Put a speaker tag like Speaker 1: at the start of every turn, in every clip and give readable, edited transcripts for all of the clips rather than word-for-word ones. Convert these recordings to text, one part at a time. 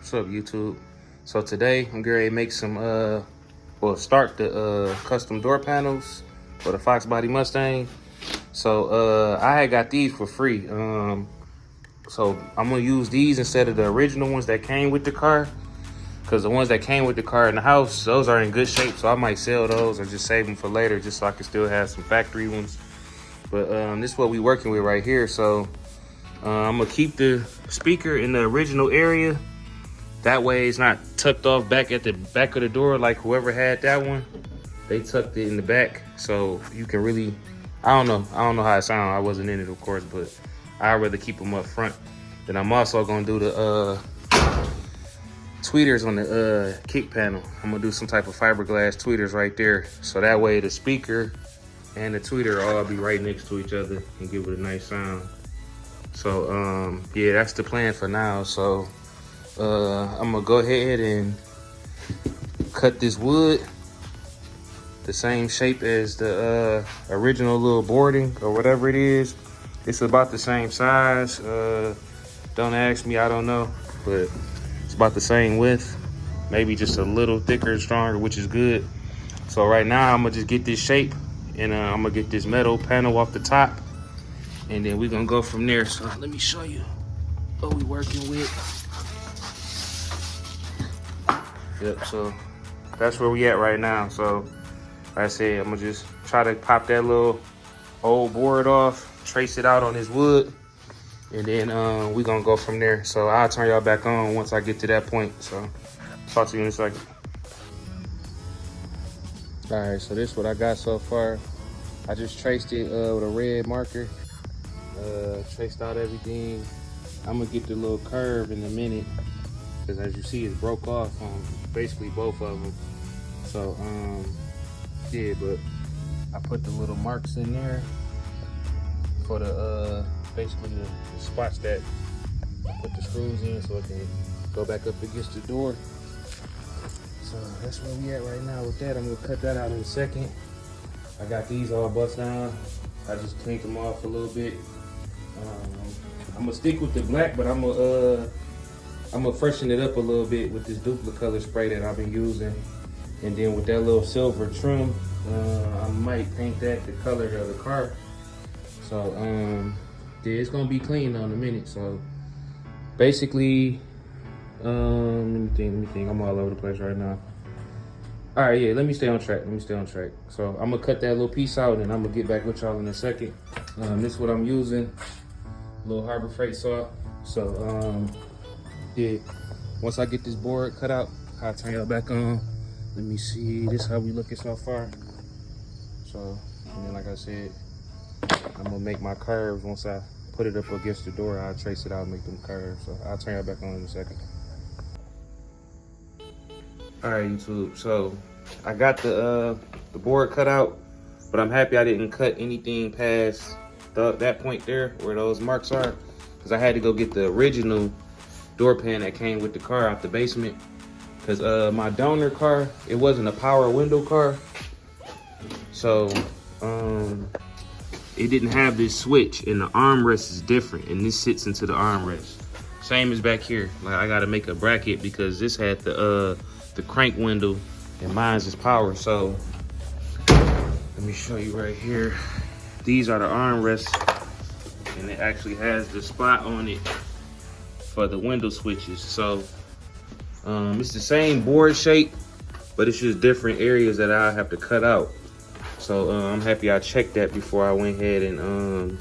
Speaker 1: What's up, YouTube? So today I'm getting ready to make some start the custom door panels for the Fox Body Mustang. So I had got these for free. So I'm gonna use these instead of the original ones that came with the car, because the ones that came with the car in the house, those are in good shape. So I might sell those or just save them for later, just so I can still have some factory ones. But this is what we working with right here. So I'm gonna keep the speaker in the original area. That way it's not tucked off back at the back of the door like whoever had that one. They tucked it in the back, so you can really, I don't know how it sounds. I wasn't in it, of course, but I'd rather keep them up front. Then I'm also gonna do the tweeters on the kick panel. I'm gonna do some type of fiberglass tweeters right there. So that way the speaker and the tweeter all be right next to each other and give it a nice sound. So yeah, that's the plan for now. So I'm gonna go ahead and cut this wood the same shape as the original little boarding or whatever it is. It's about the same size. Don't ask me, I don't know, but it's about the same width, maybe just a little thicker and stronger, which is good. So right now I'm gonna just get this shape, and I'm gonna get this metal panel off the top, and then we're gonna go from there. So let me show you what we working with. Yep, so that's where we at right now. So like I said, I'm gonna just try to pop that little old board off, trace it out on this wood, and then we gonna go from there. So I'll turn y'all back on once I get to that point. So talk to you in a second. All right, so this is what I got so far. I just traced it with a red marker, traced out everything. I'm gonna get the little curve in a minute, because as you see, it broke off on basically both of them. So yeah, but I put the little marks in there for the basically the spots that I put the screws in, so it can go back up against the door. So that's where we at right now with that. I'm gonna cut that out in a second. I got these all bust down. I just cleaned them off a little bit. I'm gonna stick with the black, but I'm gonna freshen it up a little bit with this Dupli-Color spray that I've been using. And then with that little silver trim, I might paint that the color of the car. So yeah, it's gonna be clean in a minute. So basically, let me think, I'm all over the place right now. All right, yeah, let me stay on track. So I'm gonna cut that little piece out, and I'm gonna get back with y'all in a second. This is what I'm using, a little Harbor Freight saw. So yeah, once I get this board cut out, I'll turn y'all back on. Let me see, this is how we looking so far. So, and then like I said, I'm gonna make my curves. Once I put it up against the door, I'll trace it out and make them curves. So I'll turn y'all back on in a second. All right, YouTube, so I got the board cut out, but I'm happy I didn't cut anything past that point there where those marks are, because I had to go get the original door pan that came with the car out the basement. Because my donor car, it wasn't a power window car, so it didn't have this switch, and the armrest is different, and this sits into the armrest. Same as back here. Like, I gotta make a bracket because this had the crank window, and mine's is power. So let me show you right here. These are the armrests, and it actually has the spot on it for the window switches. So it's the same board shape, but it's just different areas that I have to cut out. So I'm happy I checked that before I went ahead and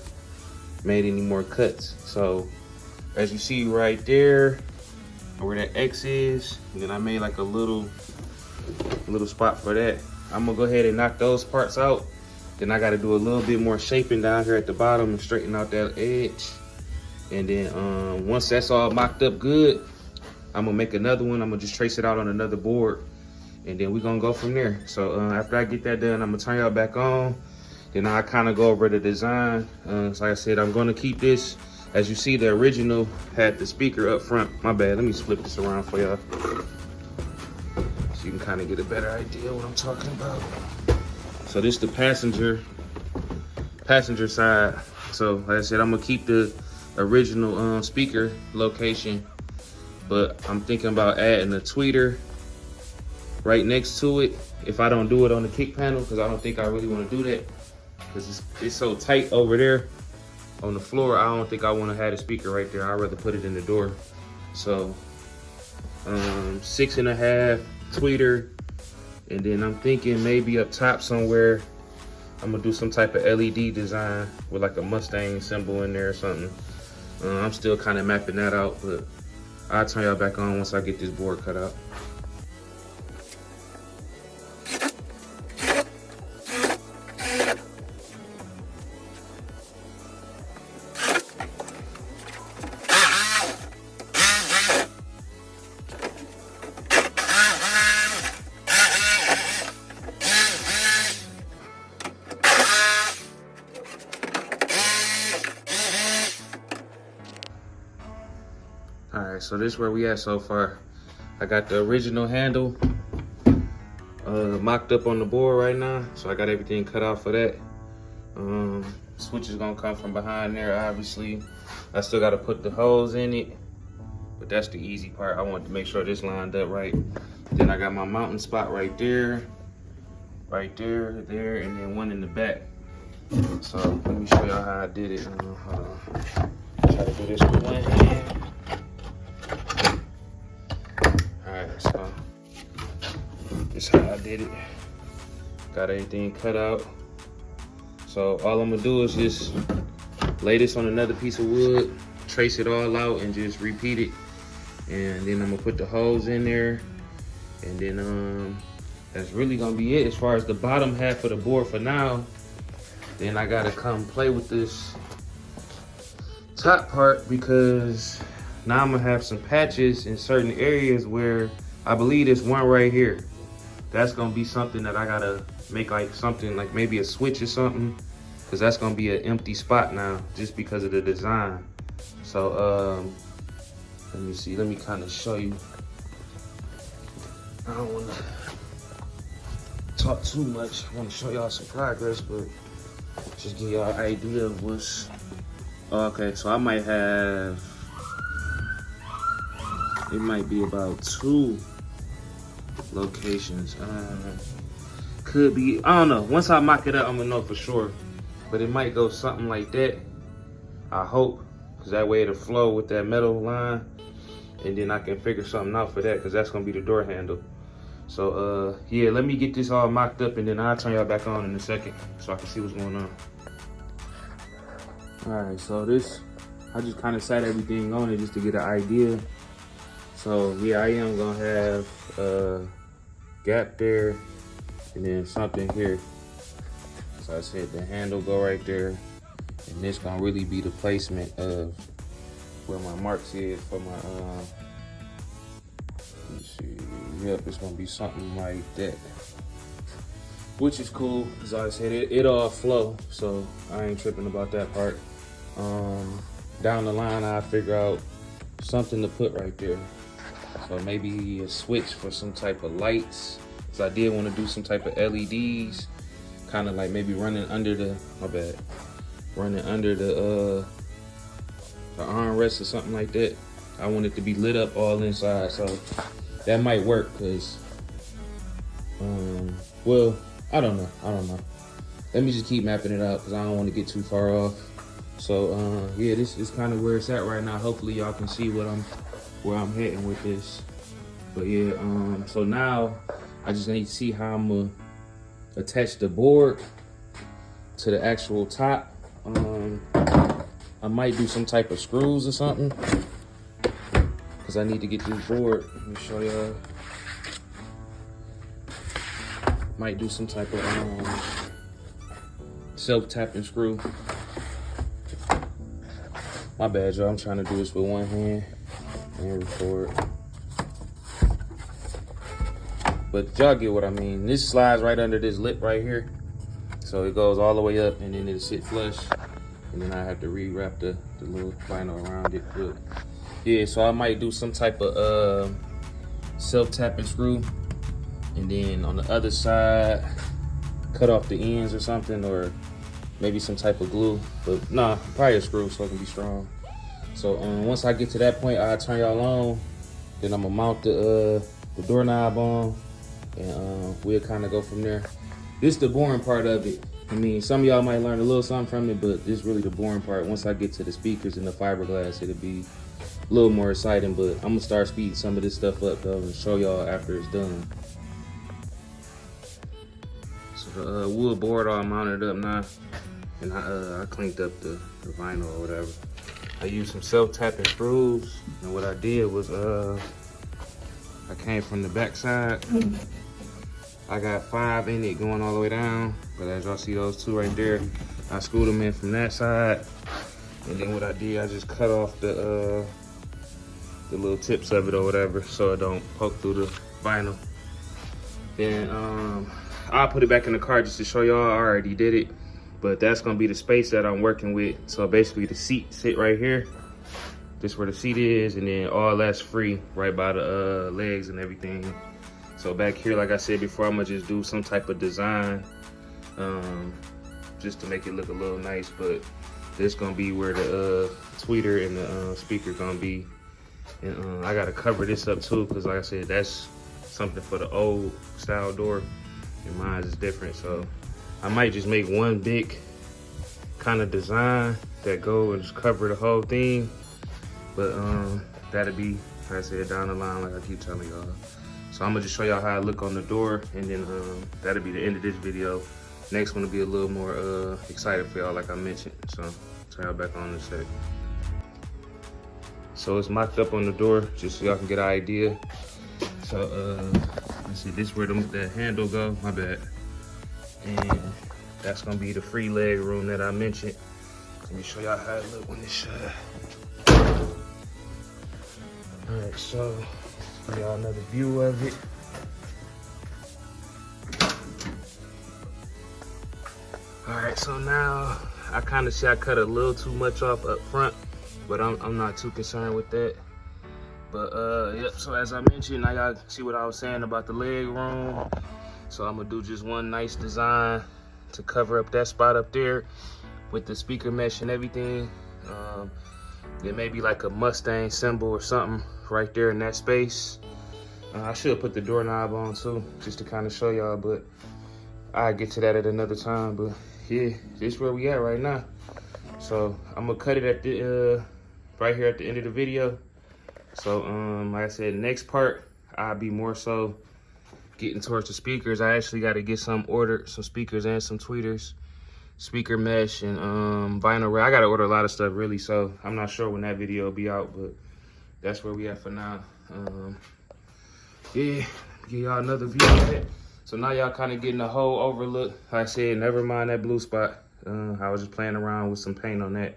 Speaker 1: made any more cuts. So as you see right there, where that X is, and then I made like a little spot for that. I'm gonna go ahead and knock those parts out. Then I gotta do a little bit more shaping down here at the bottom and straighten out that edge. And then once that's all mocked up good, I'm gonna make another one. I'm gonna just trace it out on another board, and then we're gonna go from there. So after I get that done, I'm gonna turn y'all back on. Then I kind of go over the design. So like I said, I'm gonna keep this. As you see, the original had the speaker up front. My bad, let me flip this around for y'all, so you can kind of get a better idea of what I'm talking about. So this is the passenger side. So like I said, I'm gonna keep the original speaker location, but I'm thinking about adding a tweeter right next to it if I don't do it on the kick panel, because I don't think I really want to do that because it's so tight over there on the floor. I don't think I want to have the speaker right there. I'd rather put it in the door. So 6.5 tweeter, and then I'm thinking maybe up top somewhere I'm gonna do some type of LED design with like a Mustang symbol in there or something. I'm still kind of mapping that out, but I'll turn y'all back on once I get this board cut out. All right, so this is where we at so far. I got the original handle mocked up on the board right now, so I got everything cut out for that. Switch is gonna come from behind there, obviously. I still gotta put the holes in it, but that's the easy part. I want to make sure this lined up right. Then I got my mounting spot right there, there, and then one in the back. So let me show y'all how I did it. Hold on. Try to do this with one hand. Alright, so this is how I did it. Got everything cut out. So all I'm gonna do is just lay this on another piece of wood, trace it all out, and just repeat it. And then I'm gonna put the holes in there. And then that's really gonna be it as far as the bottom half of the board for now. Then I gotta come play with this top part, because now I'm gonna have some patches in certain areas where I believe there's one right here. That's gonna be something that I gotta make like something like maybe a switch or something, because that's gonna be an empty spot now just because of the design. So let me see, let me kind of show you. I don't wanna talk too much. I wanna show y'all some progress, but just give y'all an idea of what's, okay, so I might have, it might be about 2 locations. Could be, I don't know. Once I mock it up, I'm gonna know for sure. But it might go something like that. I hope, because that way it'll flow with that metal line. And then I can figure something out for that, because that's gonna be the door handle. So yeah, let me get this all mocked up, and then I'll turn y'all back on in a second so I can see what's going on. All right, so this, I just kind of sat everything on it just to get an idea. So yeah, I am gonna have a gap there, and then something here. So I said the handle go right there, and this gonna really be the placement of where my marks is for my let me see. Yep, it's gonna be something like that, which is cool, because like I said, it all flow, so I ain't tripping about that part. Down the line, I'll figure out something to put right there. So maybe a switch for some type of lights, because I did want to do some type of LEDs, kind of like maybe running under the, running under the armrest or something like that. I want it to be lit up all inside, so that might work, because, well, I don't know. Let me just keep mapping it out, because I don't want to get too far off. So yeah, this is kind of where it's at right now. Hopefully y'all can see where I'm heading with this. But yeah, so now I just need to see how I'm gonna attach the board to the actual top. I might do some type of screws or something, because I need to get this board. Let me show y'all. Might do some type of self-tapping screw. My bad, y'all. I'm trying to do this with one hand and record. But y'all get what I mean. This slides right under this lip right here. So it goes all the way up, and then it'll sit flush. And then I have to rewrap the little vinyl around it. But yeah, so I might do some type of self-tapping screw. And then on the other side, cut off the ends or something, or maybe some type of glue, but nah, probably a screw so it can be strong. So once I get to that point, I'll turn y'all on, Then I'm gonna mount the doorknob on, and we'll kind of go from there. This is the boring part of it. I mean, some of y'all might learn a little something from it, but this is really the boring part. Once I get to the speakers and the fiberglass, it'll be a little more exciting, but I'm gonna start speeding some of this stuff up though and show y'all after it's done. So the wood board all mounted up now, and I cleaned up the vinyl or whatever. I used some self-tapping screws, and what I did was I came from the back side. I got 5 in it going all the way down, but as y'all see those 2 right there, I screwed them in from that side, and then what I did, I just cut off the little tips of it or whatever so it don't poke through the vinyl. Then I'll put it back in the car just to show y'all. I already did it, but that's gonna be the space that I'm working with. So basically the seat sit right here. This is where the seat is, and then all that's free right by the legs and everything. So back here, like I said before, I'm gonna just do some type of design just to make it look a little nice, but this gonna be where the tweeter and the speaker gonna be. And I gotta cover this up too, because like I said, that's something for the old style door, and mine is different. So I might just make one big kind of design that go and just cover the whole thing. But that'll be, like I said, down the line, like I keep telling y'all. So I'm gonna just show y'all how I look on the door, and then that'll be the end of this video. Next one will be a little more excited for y'all, like I mentioned. So turn y'all back on in a sec. So it's mocked up on the door, just so y'all can get an idea. So let's see, this is where the handle go, my bad. And that's gonna be the free leg room that I mentioned. Let me show y'all how it look when it's shut. All right, so give y'all another view of it. All right, so now I kind of see I cut a little too much off up front, but I'm not too concerned with that. But yep, so as I mentioned, now y'all see what I was saying about the leg room. So I'm gonna do just one nice design to cover up that spot up there with the speaker mesh and everything. There may be like a Mustang symbol or something right there in that space. I should put the doorknob on too, just to kind of show y'all, but I'll get to that at another time. But yeah, this is where we at right now. So I'm gonna cut it at the right here at the end of the video. So like I said, next part I'll be more so getting towards the speakers. I actually got to get some ordered, some speakers and some tweeters, speaker mesh and vinyl rail. I got to order a lot of stuff really, so I'm not sure when that video will be out, but that's where we at for now. Yeah, give y'all another view of it. So now y'all kind of getting a whole overlook. Like I said, never mind that blue spot. I was just playing around with some paint on that,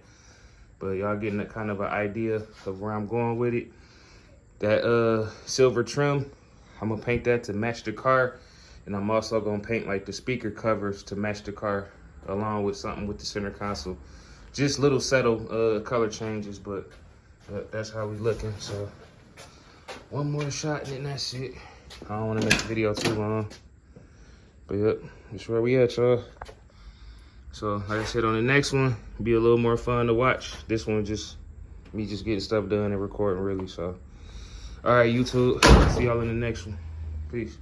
Speaker 1: but y'all getting a kind of an idea of where I'm going with it. That silver trim, I'm gonna paint that to match the car, and I'm also gonna paint like the speaker covers to match the car, along with something with the center console. Just little subtle color changes, but that's how we looking. So one more shot and then that's it. I don't want to make the video too long, but yep, that's where we at, y'all. So like I said, on the next one, be a little more fun to watch. This one just me just getting stuff done and recording really. So all right, YouTube, see y'all in the next one. Peace.